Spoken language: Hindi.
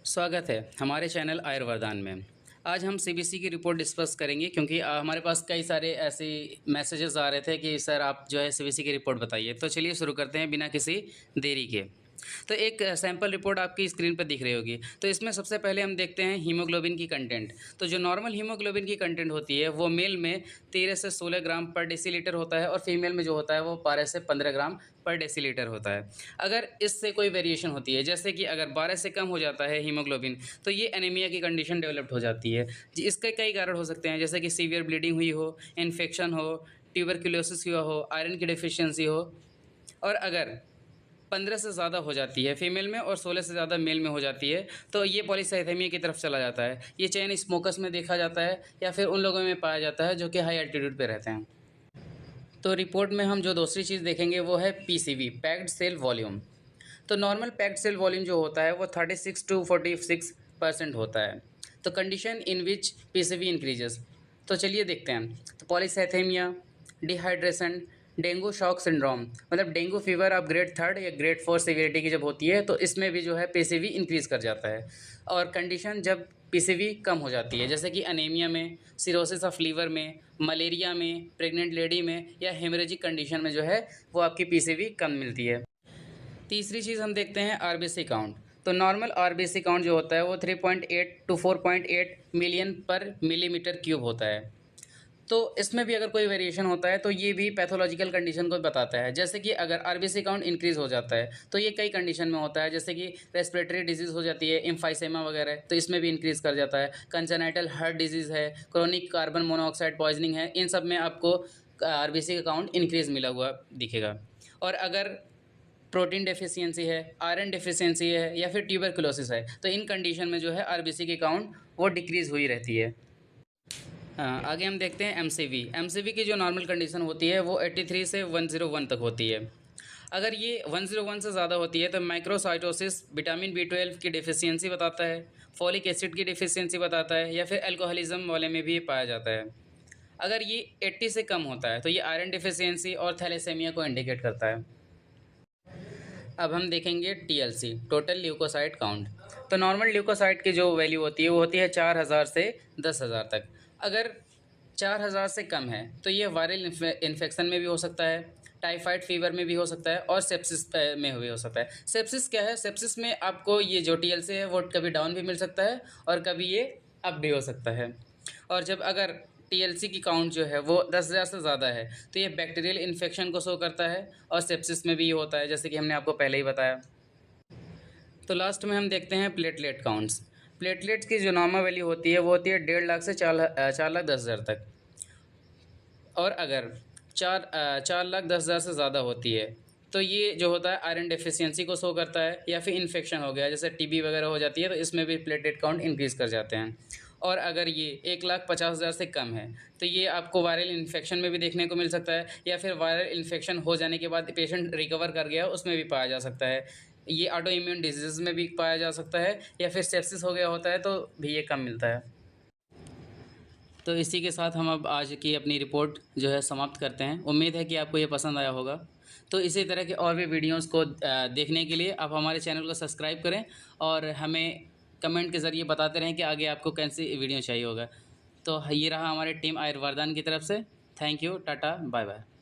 स्वागत है हमारे चैनल आयुर्वरदान में। आज हम सीबीसी की रिपोर्ट डिस्कस करेंगे क्योंकि हमारे पास कई सारे ऐसे मैसेजेस आ रहे थे कि सर आप जो है सीबीसी की रिपोर्ट बताइए। तो चलिए शुरू करते हैं बिना किसी देरी के। तो एक सैंपल रिपोर्ट आपकी स्क्रीन पर दिख रही होगी। तो इसमें सबसे पहले हम देखते हैं हीमोग्लोबिन की कंटेंट। तो जो नॉर्मल हीमोग्लोबिन की कंटेंट होती है वो मेल में 13 से 16 ग्राम पर डेसीलीटर होता है और फीमेल में जो होता है वो 12 से 15 ग्राम पर डेसीलीटर होता है। अगर इससे कोई वेरिएशन होती है, जैसे कि अगर 12 से कम हो जाता है हीमोग्लोबिन, तो ये एनीमिया की कंडीशन डेवलप्ड हो जाती है। जी, इसके कई कारण हो सकते हैं, जैसे कि सीवियर ब्लीडिंग हुई हो, इन्फेक्शन हो, ट्यूबरक्यूलोसिस हुआ हो, आयरन की डेफिशिएंसी हो। और अगर 15 से ज़्यादा हो जाती है फीमेल में और 16 से ज़्यादा मेल में हो जाती है, तो ये पॉलीसाइथेमिया की तरफ चला जाता है। ये चेन स्मोकर्स में देखा जाता है या फिर उन लोगों में पाया जाता है जो कि हाई एल्टीट्यूड पे रहते हैं। तो रिपोर्ट में हम जो दूसरी चीज़ देखेंगे वो है पीसीवी, पैक्ड सेल वॉल्यूम। तो नॉर्मल पैक्ड सेल वॉल्यूम जो होता है वो 36 टू 46% होता है। तो condition in which PCV increases. तो चलिए देखते हैं। तो polycythaemia, dehydration, dengue shock syndrome, मतलब डेंगू फीवर आप ग्रेड 3 या ग्रेड 4 सीवियरिटी की जब होती है तो इसमें भी जो है पीसीवी इंक्रीज़ कर जाता है। और कंडीशन जब पीसीवी कम हो जाती है, जैसे कि अनीमिया में, सिरोसिस ऑफ लीवर में, मलेरिया में, प्रेग्नेंट लेडी में या हेमरेजिक कंडीशन में जो है वो आपकी पीसीवी कम मिलती है। तीसरी चीज़ हम देखते हैं आरबीसी काउंट। तो नॉर्मल आरबीसी काउंट जो होता है वो 3.8 टू 4.8 मिलियन पर मिलीमीटर क्यूब होता है। तो इसमें भी अगर कोई वेरिएशन होता है तो ये भी पैथोलॉजिकल कंडीशन को बताता है। जैसे कि अगर आरबीसी काउंट इंक्रीज़ हो जाता है तो ये कई कंडीशन में होता है, जैसे कि रेस्पिरेटरी डिजीज़ हो जाती है, एम्फाइसेमा वगैरह, तो इसमें भी इंक्रीज़ कर जाता है। कंजेनाइटल हार्ट डिजीज़ है, क्रोनिक कार्बन मोनोऑक्साइड पॉइजनिंग है, इन सब में आपको आरबीसी का काउंट इंक्रीज़ मिला हुआ दिखेगा। और अगर प्रोटीन डेफिशिएंसी है, आयरन डेफिशिएंसी है या फिर ट्यूबरकुलोसिस है, तो इन कंडीशन में जो है आरबीसी की काउंट वो डिक्रीज़ हुई रहती है। आगे हम देखते हैं एमसीवी। एमसीवी की जो नॉर्मल कंडीशन होती है वो 83 से 101 तक होती है। अगर ये 101 से ज़्यादा होती है तो माइक्रोसाइटोसिस, विटामिन बी 12 की डेफिशिएंसी बताता है, फॉलिक एसिड की डेफिशिएंसी बताता है या फिर अल्कोहलिज्म वाले में भी पाया जाता है। अगर ये 80 से कम होता है तो ये आयरन डेफिशिएंसी और थैलेसेमिया को इंडिकेट करता है। अब हम देखेंगे टीएलसी, टोटल ल्यूकोसाइट काउंट। तो नॉर्मल ल्यूकोसाइट की जो वैल्यू होती है वो होती है 4000 से 10,000 तक। अगर 4000 से कम है तो ये वायरल इन्फेक्शन में भी हो सकता है, टाइफाइड फीवर में भी हो सकता है और सेप्सिस में भी हो सकता है। सेप्सिस क्या है? सेप्सिस में आपको ये जो टीएलसी है वो कभी डाउन भी मिल सकता है और कभी ये अप भी हो सकता है। और जब अगर टीएलसी की काउंट जो है वो 10,000 से ज़्यादा है तो ये बैक्टीरियल इन्फेक्शन को शो करता है और सेप्सिस में भी ये होता है, जैसे कि हमने आपको पहले ही बताया। तो लास्ट में हम देखते हैं प्लेटलेट काउंट्स। प्लेटलेट्स की जो नॉर्मल वैल्यू होती है वो होती है 1.5 लाख से 4,10,000 तक। और अगर 4,10,000 से ज़्यादा होती है तो ये जो होता है आयरन डेफिशिएंसी को शो करता है या फिर इन्फेक्शन हो गया, जैसे टीबी वगैरह हो जाती है, तो इसमें भी प्लेटलेट काउंट इंक्रीज़ कर जाते हैं। और अगर ये 1,50,000 से कम है तो ये आपको वायरल इन्फेक्शन में भी देखने को मिल सकता है या फिर वायरल इन्फेक्शन हो जाने के बाद पेशेंट रिकवर कर गया उसमें भी पाया जा सकता है। ये ऑटो इम्यून डिजीज़ में भी पाया जा सकता है या फिर सेप्सिस हो गया होता है तो भी ये कम मिलता है। तो इसी के साथ हम अब आज की अपनी रिपोर्ट जो है समाप्त करते हैं। उम्मीद है कि आपको ये पसंद आया होगा। तो इसी तरह के और भी वीडियोज़ को देखने के लिए आप हमारे चैनल को सब्सक्राइब करें और हमें कमेंट के ज़रिए बताते रहें कि आगे आपको कैसी वीडियो चाहिए होगा। तो ये रहा हमारी टीम आयुर्वरदान की तरफ से। Thank you, tata, bye bye.